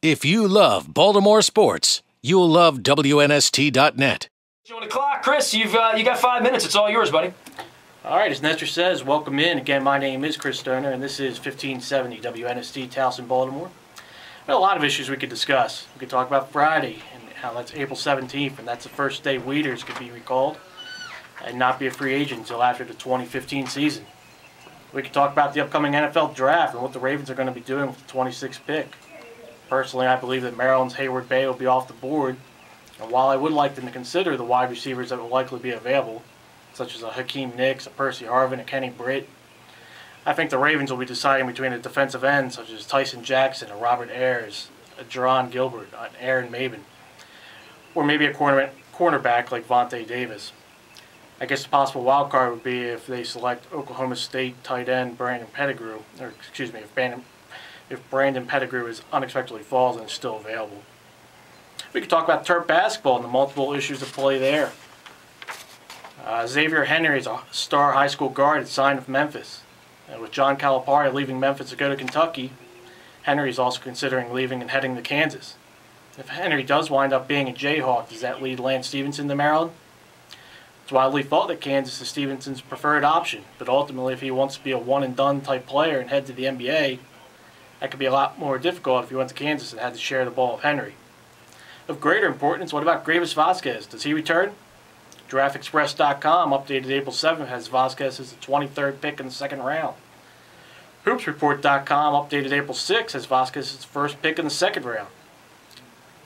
If you love Baltimore sports, you'll love WNST.net. On the clock, Chris, you got 5 minutes. It's all yours, buddy. All right, as Nestor says, welcome in. Again, my name is Chris Stoner, and this is 1570 WNST, Towson, Baltimore. Well, a lot of issues we could discuss. We could talk about Friday and how that's April 17th, and that's the first day Weeders could be recalled and not be a free agent until after the 2015 season. We could talk about the upcoming NFL draft and what the Ravens are going to be doing with the 26th pick. Personally, I believe that Maryland's Hayward Bay will be off the board, and while I would like them to consider the wide receivers that will likely be available, such as a Hakeem Nicks, a Percy Harvin, a Kenny Britt, I think the Ravens will be deciding between a defensive end such as Tyson Jackson, a Robert Ayers, a Jerron Gilbert, an Aaron Maben, or maybe a cornerback like Vontae Davis. I guess the possible wild card would be if they select Oklahoma State tight end Brandon Pettigrew, or excuse me, if Brandon Pettigrew is unexpectedly falls and is still available. We could talk about Terp basketball and the multiple issues at play there. Xavier Henry is a star high school guard at signed with Memphis. With John Calipari leaving Memphis to go to Kentucky, Henry is also considering leaving and heading to Kansas. If Henry does wind up being a Jayhawk, does that lead Lance Stevenson to Maryland? It's widely thought that Kansas is Stevenson's preferred option, but ultimately if he wants to be a one-and-done type player and head to the NBA, that could be a lot more difficult if he went to Kansas and had to share the ball with Henry. Of greater importance, what about Gravis Vasquez? Does he return? DraftExpress.com, updated April 7th, has Vasquez as the 23rd pick in the second round. HoopsReport.com, updated April 6th, has Vasquez as the first pick in the second round.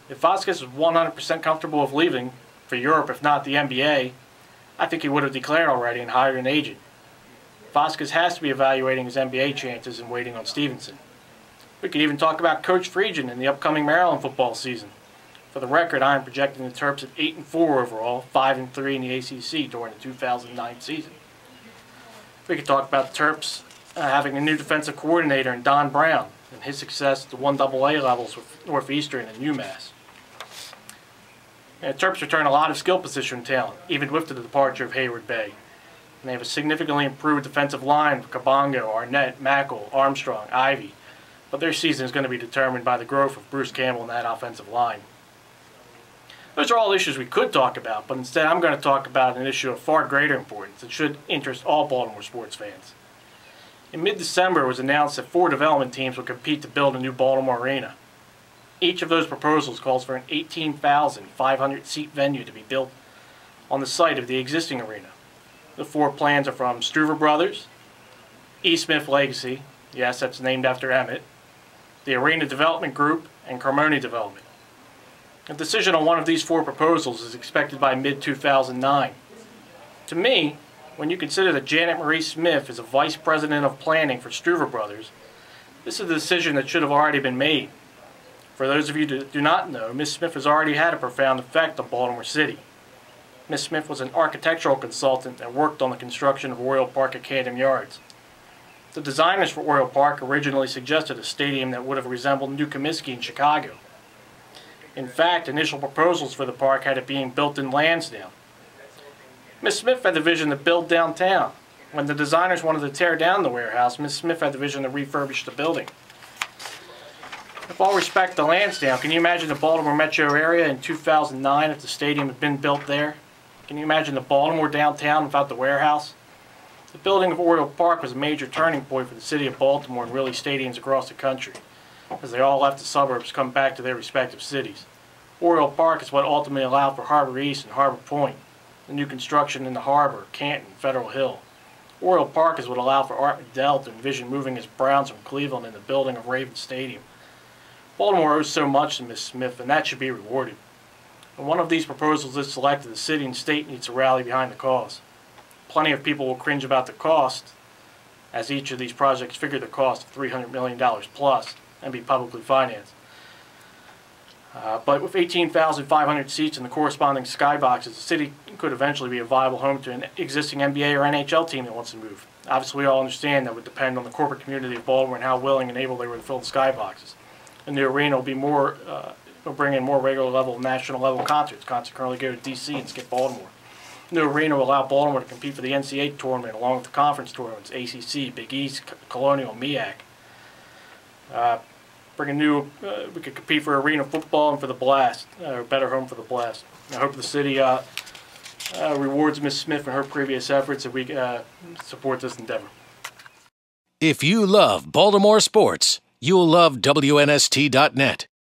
If Vasquez is 100% comfortable with leaving, for Europe if not the NBA, I think he would have declared already and hired an agent. Vasquez has to be evaluating his NBA chances and waiting on Stevenson. We could even talk about Coach Friedgen in the upcoming Maryland football season. For the record, I am projecting the Terps at 8-4 overall, 5-3 in the ACC during the 2009 season. We could talk about the Terps having a new defensive coordinator in Don Brown and his success at the 1AA levels with Northeastern and UMass. And the Terps return a lot of skill position talent, even with the departure of Hayward Bay. And they have a significantly improved defensive line with Kabongo, Arnett, Mackel, Armstrong, Ivy. But their season is going to be determined by the growth of Bruce Campbell in that offensive line. Those are all issues we could talk about, but instead I'm going to talk about an issue of far greater importance that should interest all Baltimore sports fans. In mid-December it was announced that 4 development teams will compete to build a new Baltimore arena. Each of those proposals calls for an 18,500 seat venue to be built on the site of the existing arena. The 4 plans are from Struver Brothers, E. Smith Legacy, yes, that's named after Emmett, the Arena Development Group, and Carmoni Development. A decision on one of these 4 proposals is expected by mid-2009. To me, when you consider that Janet Marie Smith is a vice president of planning for Struver Brothers, this is a decision that should have already been made. For those of you that do not know, Ms. Smith has already had a profound effect on Baltimore City. Ms. Smith was an architectural consultant that worked on the construction of Royal Park at Camden Yards. The designers for Royal Park originally suggested a stadium that would have resembled New Comiskey in Chicago. In fact, initial proposals for the park had it being built in Lansdowne. Ms. Smith had the vision to build downtown. When the designers wanted to tear down the warehouse, Ms. Smith had the vision to refurbish the building. With all respect to Lansdowne, can you imagine the Baltimore metro area in 2009 if the stadium had been built there? Can you imagine the Baltimore downtown without the warehouse? The building of Oriole Park was a major turning point for the city of Baltimore and really stadiums across the country, as they all left the suburbs to come back to their respective cities. Oriole Park is what ultimately allowed for Harbor East and Harbor Point, the new construction in the harbor, Canton, Federal Hill. Oriole Park is what allowed for Art McDell to envision moving his Browns from Cleveland in the building of Ravens Stadium. Baltimore owes so much to Ms. Smith, and that should be rewarded. When one of these proposals is selected, the city and state needs to rally behind the cause. Plenty of people will cringe about the cost, as each of these projects figure the cost of $300 million plus and be publicly financed. But with 18,500 seats and the corresponding skyboxes, the city could eventually be a viable home to an existing NBA or NHL team that wants to move. Obviously, we all understand that would depend on the corporate community of Baltimore and how willing and able they were to fill the skyboxes. And the arena will be will bring in more regular level, national level concerts. Concerts currently go to D.C. and skip Baltimore. The new arena will allow Baltimore to compete for the NCAA tournament along with the conference tournaments, ACC, Big East, Colonial, MEAC. bring a new, we could compete for arena football and for the Blast, or better home for the Blast. I hope the city rewards Ms. Smith for her previous efforts and we support this endeavor. If you love Baltimore sports, you'll love WNST.net.